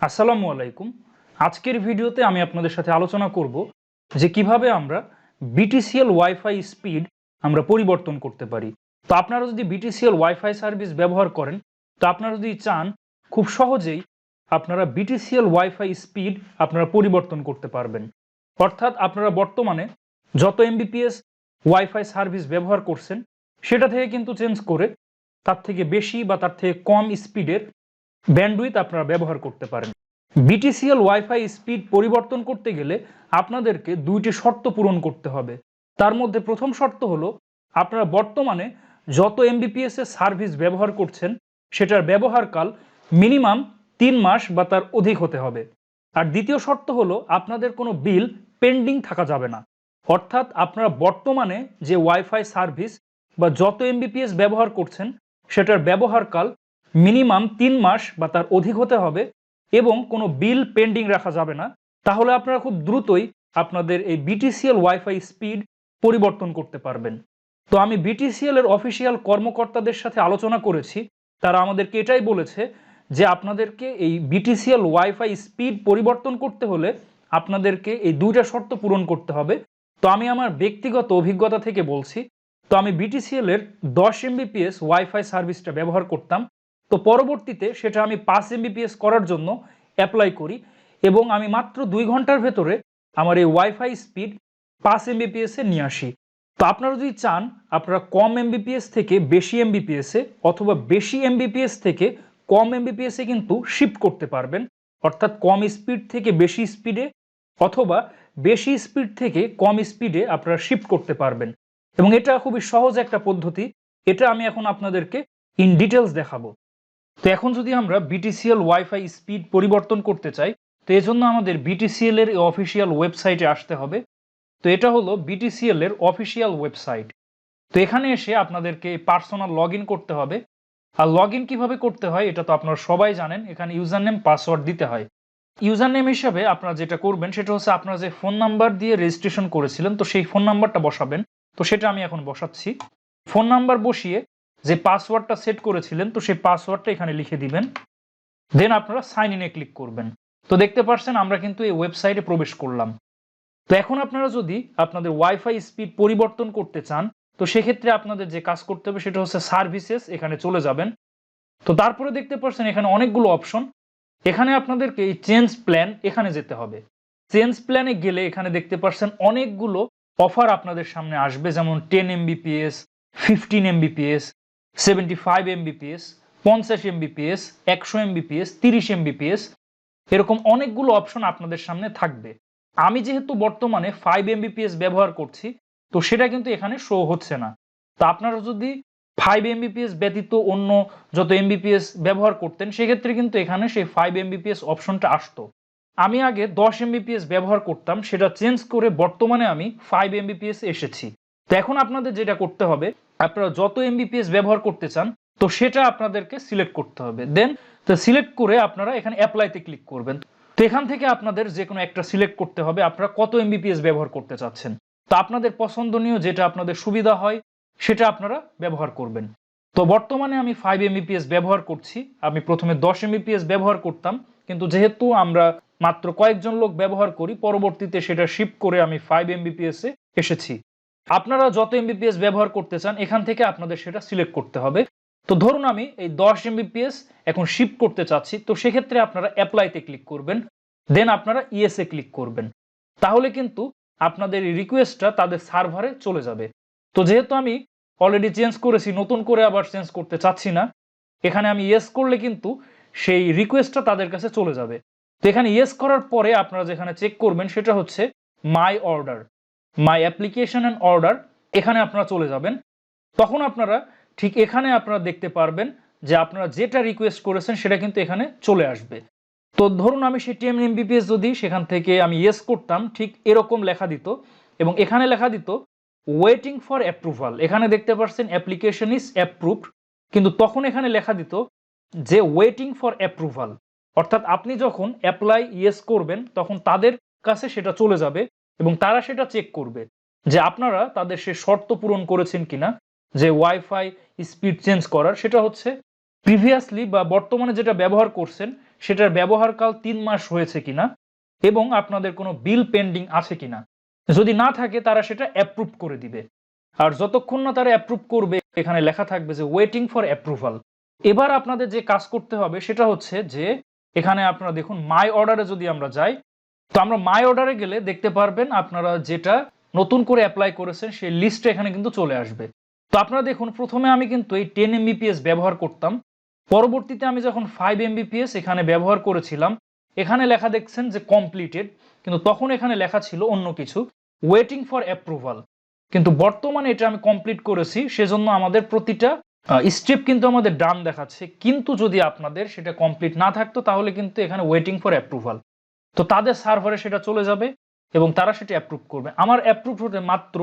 আসসালামু আলাইকুম। আজকের ভিডিওতে আমি আপনাদের সাথে আলোচনা করব যে কিভাবে আমরা বিটিসিএল ওয়াইফাই স্পিড আমরা পরিবর্তন করতে পারি। তো আপনারা যদি বিটিসিএল ওয়াইফাই সার্ভিস ব্যবহার করেন, তো আপনারা যদি চান খুব সহজেই আপনারা বিটিসিএল ওয়াইফাই স্পিড আপনারা পরিবর্তন করতে পারবেন। অর্থাৎ আপনারা বর্তমানে যত এমবিপিএস ওয়াইফাই সার্ভিস ব্যবহার করছেন সেটা থেকে কিন্তু চেঞ্জ করে তার থেকে বেশি বা তার থেকে কম স্পিডের ব্যান্ডউইথ আপনারা ব্যবহার করতে পারেন। বিটিসিএল ওয়াইফাই স্পিড পরিবর্তন করতে গেলে আপনাদেরকে দুইটি শর্ত পূরণ করতে হবে। তার মধ্যে প্রথম শর্ত হলো আপনারা বর্তমানে যত এমবিপিএস এর সার্ভিস ব্যবহার করছেন সেটার ব্যবহারকাল মিনিমাম 3 মাস বা তার অধিক হতে হবে। আর দ্বিতীয় শর্ত হলো আপনাদের কোনো বিল পেন্ডিং থাকা যাবে না। অর্থাৎ আপনারা বর্তমানে যে ওয়াইফাই সার্ভিস বা যত এমবিপিএস ব্যবহার করছেন সেটার ব্যবহারকাল মিনিমাম 3 মাস বা তার অধিক হতে হবে এবং কোনো বিল পেন্ডিং রাখা যাবে না। তাহলে আপনারা খুব দ্রুতই আপনাদের এই বিটিসিএল ওয়াইফাই স্পিড পরিবর্তন করতে পারবেন। তো আমি বিটিসিএল এর অফিসিয়াল কর্মকর্তাদের সাথে আলোচনা করেছি, তারা আমাদেরকে এটাই বলেছে যে আপনাদেরকে এই বিটিসিএল ওয়াইফাই স্পিড পরিবর্তন করতে হলে আপনাদেরকে এই দুইটা শর্ত পূরণ করতে হবে। তো আমি আমার ব্যক্তিগত অভিজ্ঞতা থেকে বলছি, তো আমি বিটিসিএল এর 10 এমবিপিএস ওয়াইফাই সার্ভিসটা ব্যবহার করতাম। তো পরবর্তীতে সেটা আমি 5 এমবিপিএস করার জন্য অ্যাপ্লাই করি এবং আমি মাত্র 2 ঘন্টার ভেতরে আমার এই ওয়াইফাই স্পিড 5 এমবিপিএস এ নিয়ে আসি। তো আপনারা যদি চান আপনারা কম এমবিপিএস থেকে বেশি এমবিপিএস এ অথবা বেশি এমবিপিএস থেকে কম এমবিপিএস এ কিন্তু শিফট করতে পারবেন। অর্থাৎ কম স্পিড থেকে বেশি স্পিডে অথবা বেশি স্পিড থেকে কম স্পিডে আপনারা শিফট করতে পারবেন এবং এটা খুবই সহজ একটা পদ্ধতি। এটা আমি এখন আপনাদেরকে ইন ডিটেলস দেখাবো। তো এখন যদি আমরা বিটিসিএল ওয়াইফাই স্পিড পরিবর্তন করতে চাই, তো এই জন্য আমাদের বিটিসিএল এর অফিসিয়াল ওয়েবসাইটে আসতে হবে। তো এটা হলো বিটিসিএল এর অফিসিয়াল ওয়েবসাইট। তো এখানে এসে আপনাদেরকে পার্সোনাল লগ ইন করতে হবে। আর লগ ইন কীভাবে করতে হয় এটা তো আপনারা সবাই জানেন। এখানে ইউজার নেম পাসওয়ার্ড দিতে হয়। ইউজার নেম হিসাবে আপনারা যেটা করবেন সেটা হচ্ছে আপনারা যে ফোন নাম্বার দিয়ে রেজিস্ট্রেশন করেছিলেন তো সেই ফোন নাম্বারটা বসাবেন। তো সেটা আমি এখন বসাচ্ছি। ফোন নাম্বার বসিয়ে যে পাসওয়ার্ডটা সেট করেছিলেন তো সেই পাসওয়ার্ডটা এখানে লিখে দিবেন। দেন আপনারা সাইন ইনে ক্লিক করবেন। তো দেখতে পাচ্ছেন আমরা কিন্তু এই ওয়েবসাইটে প্রবেশ করলাম। তো এখন আপনারা যদি আপনাদের ওয়াইফাই স্পিড পরিবর্তন করতে চান তো সেক্ষেত্রে আপনাদের যে কাজ করতে হবে সেটা হচ্ছে সার্ভিসেস, এখানে চলে যাবেন। তো তারপরে দেখতে পাচ্ছেন এখানে অনেকগুলো অপশন। এখানে আপনাদেরকে এই চেঞ্জ প্ল্যান এখানে যেতে হবে। চেঞ্জ প্ল্যানে গেলে এখানে দেখতে পাচ্ছেন অনেকগুলো অফার আপনাদের সামনে আসবে, যেমন 10 Mbps, 15 Mbps, 75 Mbps, 50 Mbps, 100 Mbps, 30 Mbps, এরকম অনেকগুলো অপশন আপনাদের সামনে থাকবে। আমি যেহেতু বর্তমানে 5 এমবিপিএস ব্যবহার করছি তো সেটা কিন্তু এখানে শো হচ্ছে না। তো আপনারা যদি 5 এমবিপিএস ব্যতীত অন্য যত এমবিপিএস ব্যবহার করতেন সেক্ষেত্রে কিন্তু এখানে সেই 5 এমবিপিএস অপশনটা আসতো। আমি আগে 10 এমবিপিএস ব্যবহার করতাম, সেটা চেঞ্জ করে বর্তমানে আমি 5 এমবিপিএস এসেছি। তো এখন আপনাদের যেটা করতে হবে, আপনারা যত এমবিপিএস ব্যবহার করতে চান তো সেটা আপনাদেরকে সিলেক্ট করতে হবে। দেন তো সিলেক্ট করে আপনারা এখানে অ্যাপ্লাইতে ক্লিক করবেন। তো এখান থেকে আপনাদের যে কোনো একটা সিলেক্ট করতে হবে আপনারা কত এমবিপিএস ব্যবহার করতে চাচ্ছেন। তো আপনাদের পছন্দনীয় যেটা আপনাদের সুবিধা হয় সেটা আপনারা ব্যবহার করবেন। তো বর্তমানে আমি 5 এমবিপিএস ব্যবহার করছি। আমি প্রথমে 10 এমবিপিএস ব্যবহার করতাম, কিন্তু যেহেতু আমরা মাত্র কয়েকজন লোক ব্যবহার করি পরবর্তীতে সেটা শিফট করে আমি 5 এমবিপিএস এ এসেছি। আপনারা যত এমবিপিএস ব্যবহার করতে চান এখান থেকে আপনাদের সেটা সিলেক্ট করতে হবে। তো ধরুন আমি এই 10 এমবিপিএস এখন শিফট করতে চাচ্ছি, তো সেক্ষেত্রে আপনারা অ্যাপ্লাইতে ক্লিক করবেন। দেন আপনারা ইয়েসে ক্লিক করবেন। তাহলে কিন্তু আপনাদের এই রিকোয়েস্টটা তাদের সার্ভারে চলে যাবে। তো যেহেতু আমি অলরেডি চেঞ্জ করেছি, নতুন করে আবার চেঞ্জ করতে চাচ্ছি না, এখানে আমি ইয়েস করলে কিন্তু সেই রিকোয়েস্টটা তাদের কাছে চলে যাবে। তো এখানে ইয়েস করার পরে আপনারা যেখানে চেক করবেন সেটা হচ্ছে my order, my application and order, এখানে আপনারা চলে যাবেন। তখন আপনারা ঠিক এখানে আপনারা দেখতে পারবেন যে আপনারা যেটা রিকোয়েস্ট করেছেন সেটা কিন্তু এখানে চলে আসবে। তো ধরুন আমি সেই 10 এমবিপিএস যদি সেখান থেকে আমি ইয়েস করতাম, ঠিক এরকম লেখা দিত এবং এখানে লেখা দিত ওয়েটিং ফর অ্যাপ্রুভাল। এখানে দেখতে পাচ্ছেন অ্যাপ্লিকেশন ইজ অ্যাপ্রুভড, কিন্তু তখন এখানে লেখা দিত যে ওয়েটিং ফর অ্যাপ্রুভাল। অর্থাৎ আপনি যখন অ্যাপ্লাই ইয়েস করবেন তখন তাদের কাছে সেটা চলে যাবে এবং তারা সেটা চেক করবে যে আপনারা তাদের সে শর্ত পূরণ করেছেন কিনা, যে ওয়াইফাই স্পিড চেঞ্জ করার। সেটা হচ্ছে প্রিভিয়াসলি বা বর্তমানে যেটা ব্যবহার করছেন সেটার ব্যবহারকাল 3 মাস হয়েছে কিনা এবং আপনাদের কোনো বিল পেন্ডিং আছে কিনা। যদি না থাকে তারা সেটা অ্যাপ্রুভ করে দিবে। আর যতক্ষণ না তারা অ্যাপ্রুভ করবে এখানে লেখা থাকবে যে ওয়েটিং ফর অ্যাপ্রুভাল। এবার আপনাদের যে কাজ করতে হবে সেটা হচ্ছে যে এখানে আপনারা দেখুন মাই অর্ডারে যদি আমরা যাই, তো আমরা মাই অর্ডারে গেলে দেখতে পারবেন আপনারা যেটা নতুন করে অ্যাপ্লাই করেছেন সেই লিস্টটা এখানে কিন্তু চলে আসবে। তো আপনারা দেখুন প্রথমে আমি কিন্তু এই 10 Mbps ব্যবহার করতাম, পরবর্তীতে আমি যখন 5 Mbps এখানে ব্যবহার করেছিলাম এখানে লেখা দেখছেন যে কমপ্লিটেড, কিন্তু তখন এখানে লেখা ছিল অন্য কিছু, ওয়েটিং ফর অ্যাপ্রুভাল। কিন্তু বর্তমানে এটা আমি কমপ্লিট করেছি, সেজন্য আমাদের প্রতিটা স্টেপ কিন্তু আমাদের ডান দেখাচ্ছে। কিন্তু যদি আপনাদের সেটা কমপ্লিট না থাকতো তাহলে কিন্তু এখানে ওয়েটিং ফর অ্যাপ্রুভাল। তো তাদের সার্ভারে সেটা চলে যাবে এবং তারা সেটা অ্যাপ্রুভ করবে। আমার অ্যাপ্রুভ হতে মাত্র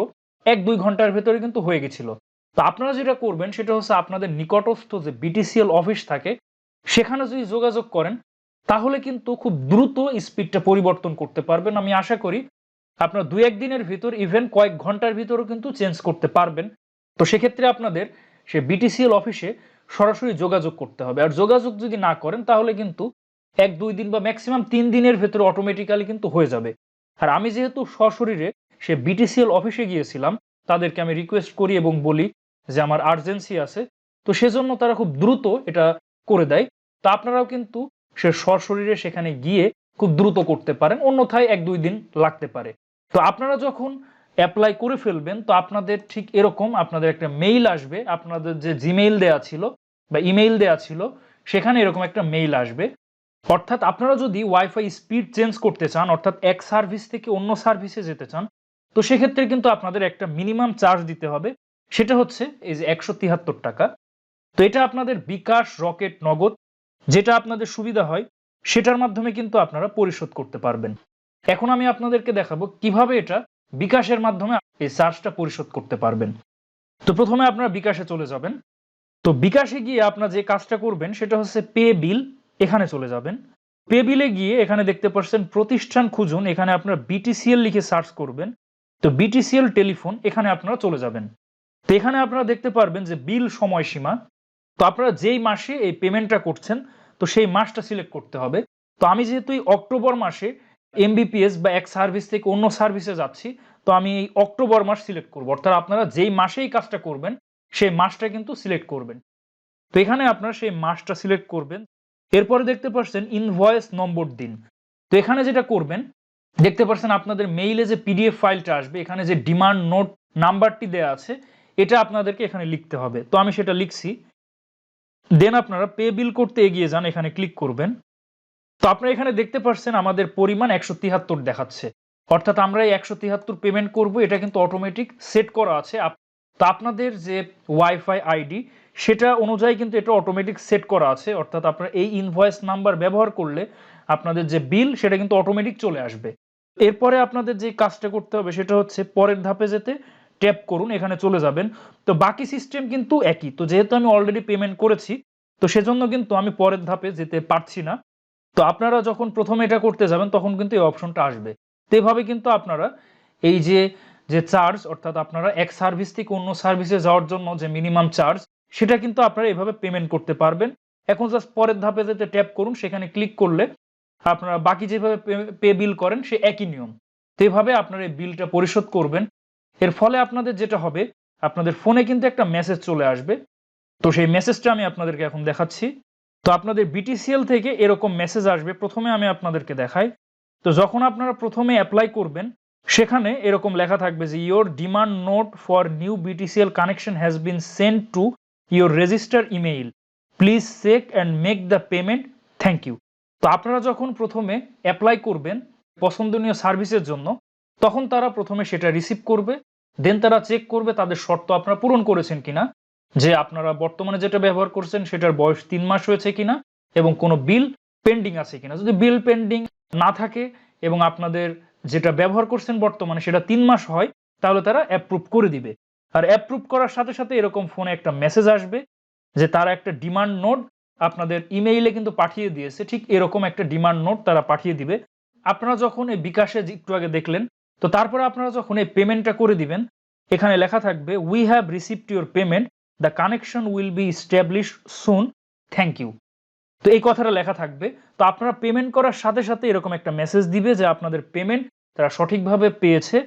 1-2 ঘন্টার ভেতরে কিন্তু হয়ে গেছিল। তো আপনারা যেটা করবেন সেটা হচ্ছে আপনাদের নিকটস্থ যে BTCL অফিস থাকে সেখানে যদি যোগাযোগ করেন তাহলে কিন্তু খুব দ্রুত স্পিডটা পরিবর্তন করতে পারবেন। আমি আশা করি আপনারা 2-1 দিনের ভিতর, ইভেন কয়েক ঘন্টার ভিতরও কিন্তু চেঞ্জ করতে পারবেন। তো সেক্ষেত্রে আপনাদের সে BTCL অফিসে সরাসরি যোগাযোগ করতে হবে। আর যোগাযোগ যদি না করেন তাহলে কিন্তু 1-2 দিন বা ম্যাক্সিমাম 3 দিনের ভেতরে অটোমেটিক্যালি কিন্তু হয়ে যাবে। আর আমি যেহেতু সশরীরে সে BTCL অফিসে গিয়েছিলাম, তাদেরকে আমি রিকোয়েস্ট করি এবং বলি যে আমার আর্জেন্সি আছে, তো সেজন্য তারা খুব দ্রুত এটা করে দেয়। তো আপনারাও কিন্তু সে সশরীরে সেখানে গিয়ে খুব দ্রুত করতে পারেন, অন্যথায় 1-2 দিন লাগতে পারে। তো আপনারা যখন অ্যাপ্লাই করে ফেলবেন তো আপনাদের ঠিক এরকম আপনাদের একটা মেইল আসবে, আপনাদের যে জিমেইল দেয়া ছিল বা ইমেইল দেয়া ছিল সেখানে এরকম একটা মেইল আসবে। অর্থাৎ আপনারা যদি ওয়াইফাই স্পিড চেঞ্জ করতে চান, অর্থাৎ এক সার্ভিস থেকে অন্য সার্ভিসে যেতে চান, তো সেক্ষেত্রে কিন্তু আপনাদের একটা মিনিমাম চার্জ দিতে হবে। সেটা হচ্ছে এই যে 173 টাকা। তো এটা আপনাদের বিকাশ, রকেট, নগদ যেটা আপনাদের সুবিধা হয় সেটার মাধ্যমে কিন্তু আপনারা পরিশোধ করতে পারবেন। এখন আমি আপনাদেরকে দেখাবো কিভাবে এটা বিকাশের মাধ্যমে এই চার্জটা পরিশোধ করতে পারবেন। তো প্রথমে আপনারা বিকাশে চলে যাবেন। তো বিকাশে গিয়ে আপনারা যে কাজটা করবেন সেটা হচ্ছে পে বিল, এখানে চলে যাবেন। পে বিলে গিয়ে এখানে দেখতে পাচ্ছেন প্রতিষ্ঠান খুঁজুন, এখানে আপনারা BTCL লিখে সার্চ করবেন। তো BTCL টেলিফোন এখানে আপনারা চলে যাবেন। তো এখানে আপনারা দেখতে পারবেন যে বিল সময়সীমা। তো আপনারা যেই মাসে এই পেমেন্টটা করছেন তো সেই মাসটা সিলেক্ট করতে হবে। তো আমি যেহেতু এই অক্টোবর মাসে MBPS বা এক সার্ভিস থেকে অন্য সার্ভিসে যাচ্ছি, তো আমি এই অক্টোবর মাস সিলেক্ট করব। অর্থাৎ আপনারা যেই মাসেই কাজটা করবেন সেই মাসটা কিন্তু সিলেক্ট করবেন। তো এখানে আপনারা সেই মাসটা সিলেক্ট করবেন। এরপরে দেখতে পাচ্ছেন ইনভয়েস নম্বর দিন। তো এখানে যেটা করবেন দেখতে পাচ্ছেন আপনাদের মেইলে যে PDF ফাইলটা আসবে, এখানে যে ডিমান্ড নোট নাম্বারটি দেয়া আছে এটা আপনাদেরকে এখানে লিখতে হবে। তো আমি সেটা লিখছি। দেন আপনারা পে বিল করতে এগিয়ে যান, এখানে ক্লিক করবেন। তো আপনারা এখানে দেখতে পাচ্ছেন আমাদের পরিমাণ 173 দেখাচ্ছে। অর্থাৎ আমরা এই 173 পেমেন্ট করব, এটা কিন্তু অটোমেটিক সেট করা আছে। তো আপনাদের যে ওয়াইফাই আইডি সেটা অনুযায়ী কিন্তু এটা অটোমেটিক সেট করা আছে। অর্থাৎ আপনারা এই ইনভয়েস নাম্বার ব্যবহার করলে আপনাদের যে বিল সেটা কিন্তু অটোমেটিক চলে আসবে। এরপরে আপনাদের যে কাজটা করতে হবে সেটা হচ্ছে পরের ধাপে যেতে ট্যাপ করুন, এখানে চলে যাবেন। তো বাকি সিস্টেম কিন্তু একই। তো যেহেতু আমি অলরেডি পেমেন্ট করেছি তো সেজন্য কিন্তু আমি পরের ধাপে যেতে পারছি না। তো আপনারা যখন প্রথমে এটা করতে যাবেন তখন কিন্তু এই অপশনটা আসবে। তো এভাবে কিন্তু আপনারা এই যে যে চার্জ, অর্থাৎ আপনারা এক সার্ভিস থেকে অন্য সার্ভিসে যাওয়ার জন্য যে মিনিমাম চার্জ সেটা কিন্তু আপনারা এভাবে পেমেন্ট করতে পারবেন। এখন জাস্ট পরের ধাপে যেতে ট্যাপ করুন, সেখানে ক্লিক করলে আপনারা বাকি যেভাবে পে বিল করেন সে একই নিয়ম। তো এভাবে আপনারা এই বিলটা পরিশোধ করবেন। এর ফলে আপনাদের যেটা হবে আপনাদের ফোনে কিন্তু একটা মেসেজ চলে আসবে। তো সেই মেসেজটা আমি আপনাদেরকে এখন দেখাচ্ছি। তো আপনাদের BTCL থেকে এরকম মেসেজ আসবে, প্রথমে আমি আপনাদেরকে দেখাই। তো যখন আপনারা প্রথমে অ্যাপ্লাই করবেন সেখানে এরকম লেখা থাকবে যে your demand note for new BTCL connection has been send to your register email, please check and make the payment, thank you. তো আপনারা যখন প্রথমে অ্যাপ্লাই করবেন পছন্দনীয় সার্ভিসের জন্য তখন তারা প্রথমে সেটা রিসিভ করবে, দেন তারা চেক করবে তাদের শর্ত আপনারা পূরণ করেছেন কিনা, যে আপনারা বর্তমানে যেটা ব্যবহার করছেন সেটার বয়স 3 মাস হয়েছে কিনা এবং কোনো বিল পেন্ডিং আছে কিনা। যদি বিল পেন্ডিং না থাকে এবং আপনাদের যেটা ব্যবহার করছেন বর্তমানে সেটা 3 মাস হয় তাহলে তারা অ্যাপ্রুভ করে দিবে। আর অ্যাপ্রুভ করার সাথে সাথে এরকম ফোনে একটা মেসেজ আসবে যে তারা একটা ডিমান্ড নোট আপনাদের ইমেইলে কিন্তু পাঠিয়ে দিয়েছে, ঠিক এরকম একটা ডিমান্ড নোট তারা পাঠিয়ে দিবে। আপনারা যখন এই বিকাশে একটু আগে দেখলেন, তো তারপরে আপনারা যখন এই পেমেন্টটা করে দিবেন এখানে লেখা থাকবে we have received your payment, the connection will be established soon, thank you. তো এই কথাটা লেখা থাকবে। তো আপনারা পেমেন্ট করার সাথে সাথে এরকম একটা মেসেজ দিবে যে আপনাদের পেমেন্ট তারা সঠিকভাবে পেয়েছে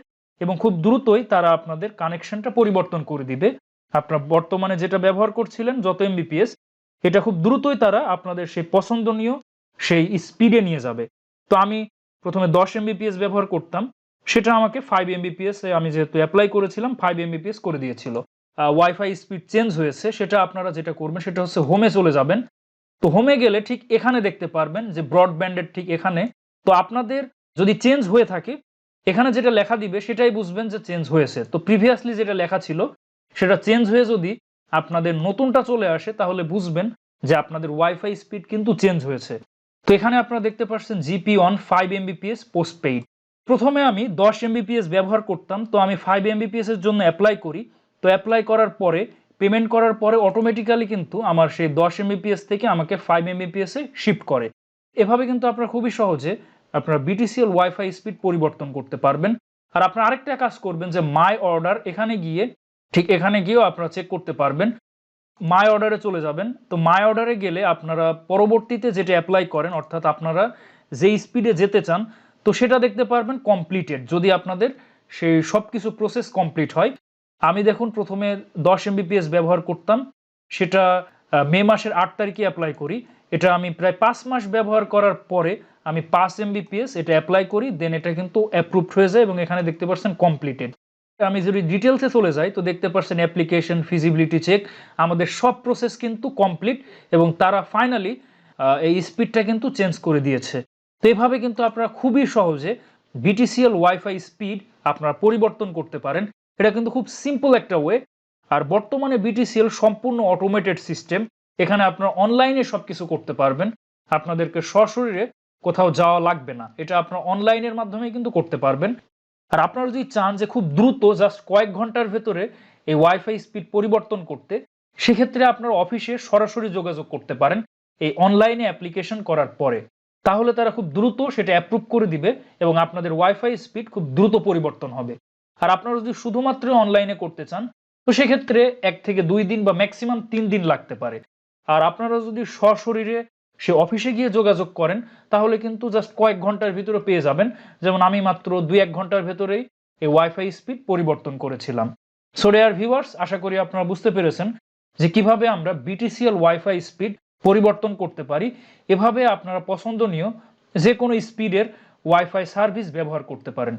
এবং খুব দ্রুতই তারা আপনাদের কানেকশনটা পরিবর্তন করে দিবে। আপনারা বর্তমানে যেটা ব্যবহার করছিলেন যত এমবিপিএস, এটা খুব দ্রুতই তারা আপনাদের সেই পছন্দনীয় সেই স্পিডে নিয়ে যাবে। তো আমি প্রথমে 10 এমবিপিএস ব্যবহার করতাম, সেটা আমাকে 5 এমবিপিএস এ আমি যেহেতু অ্যাপ্লাই করেছিলাম 5 এমবিপিএস করে দিয়েছিল। ওয়াইফাই স্পিড চেঞ্জ হয়েছে, সেটা আপনারা যেটা করবেন সেটা হচ্ছে হোমে চলে যাবেন। তো হোমে গেলে ঠিক এখানে দেখতে পারবেন যে ব্রডব্যান্ডের ঠিক এখানে, তো আপনাদের যদি চেঞ্জ হয়ে থাকে এখানে যেটা লেখা দিবে সেটাই বুঝবেন যে চেঞ্জ হয়েছে। তো প্রিভিয়াসলি যেটা লেখা ছিল সেটা চেঞ্জ হয়ে যদি আপনাদের নতুনটা চলে আসে তাহলে বুঝবেন যে আপনাদের ওয়াইফাই স্পিড কিন্তু চেঞ্জ হয়েছে। তো এখানে আপনারা দেখতে পাচ্ছেন GPON 5 এমবিপিএস পোস্টপেইড। প্রথমে আমি 10 এমবিপিএস ব্যবহার করতাম, তো আমি 5 এমবিপিএস এর জন্য অ্যাপ্লাই করি। তো অ্যাপ্লাই করার পরে পেমেন্ট করার পরে অটোমেটিক্যালি কিন্তু আমার সেই 10 এমবিপিএস থেকে আমাকে 5 এমবিপিএস এ শিফট করে। এভাবে কিন্তু আপনারা খুবই সহজে আপনারা বিটিসিএল ওয়াইফাই স্পিড পরিবর্তন করতে পারবেন। আর আপনারা আরেকটা কাজ করবেন যে মাই অর্ডার এখানে গিয়ে ঠিক এখানে গিয়েও আপনারা চেক করতে পারবেন। মাই অর্ডারে চলে যাবেন। তো মাই অর্ডারে গেলে আপনারা পরবর্তীতে যেটা অ্যাপ্লাই করেন অর্থাৎ আপনারা যেই স্পিডে যেতে চান তো সেটা দেখতে পারবেন কমপ্লিটেড, যদি আপনাদের সেই সব কিছু প্রসেস কমপ্লিট হয়। আমি দেখুন প্রথমে 10 এমবিপিএস ব্যবহার করতাম, সেটা মে মাসের 8 তারিখে অ্যাপ্লাই করি। এটা আমি প্রায় 5 মাস ব্যবহার করার পরে আমি 5 এমবিপিএস এটা অ্যাপ্লাই করি, দেন এটা কিন্তু অ্যাপ্রুভড হয়ে যায় এবং এখানে দেখতে পাচ্ছেন কমপ্লিটেড। আমি যদি ডিটেলসে চলে যাই তো দেখতে পাচ্ছেন অ্যাপ্লিকেশন ফিজিবিলিটি চেক, আমাদের সব প্রসেস কিন্তু কমপ্লিট এবং তারা ফাইনালি এই স্পিডটা কিন্তু চেঞ্জ করে দিয়েছে। তো এভাবে কিন্তু আপনারা খুবই সহজে বিটিসিএল ওয়াইফাই স্পিড আপনারা পরিবর্তন করতে পারেন। এটা কিন্তু খুব সিম্পল একটা ওয়ে। আর বর্তমানে বিটিসিএল সম্পূর্ণ অটোমেটেড সিস্টেম, এখানে আপনারা অনলাইনে সবকিছু করতে পারবেন, আপনাদেরকে সশরীরে কোথাও যাওয়া লাগবে না, এটা আপনারা অনলাইনের মাধ্যমে কিন্তু করতে পারবেন। আর আপনারা যদি চান যে খুব দ্রুত জাস্ট কয়েক ঘন্টার ভেতরে এই ওয়াইফাই স্পিড পরিবর্তন করতে, সেক্ষেত্রে আপনার অফিসে সরাসরি যোগাযোগ করতে পারেন এই অনলাইনে অ্যাপ্লিকেশন করার পরে, তাহলে তারা খুব দ্রুত সেটা অ্যাপ্রুভ করে দিবে এবং আপনাদের ওয়াইফাই স্পিড খুব দ্রুত পরিবর্তন হবে। আর আপনারা যদি শুধুমাত্র অনলাইনে করতে চান তো সেক্ষেত্রে 1 থেকে 2 দিন বা ম্যাক্সিমাম 3 দিন লাগতে পারে। আর আপনারা যদি সশরীরে সে অফিসে গিয়ে যোগাযোগ করেন তাহলে কিন্তু জাস্ট কয়েক ঘন্টার ভিতরে পেয়ে যাবেন। যেমন আমি মাত্র 2-1 ঘন্টার ভেতরেই এই ওয়াইফাই স্পিড পরিবর্তন করেছিলাম। সো ডিয়ার ভিউয়ার্স, আশা করি আপনারা বুঝতে পেরেছেন যে কিভাবে আমরা বিটিসিএল ওয়াইফাই স্পিড পরিবর্তন করতে পারি। এভাবে আপনারা পছন্দনীয় যে কোনো স্পিডের ওয়াইফাই সার্ভিস ব্যবহার করতে পারেন।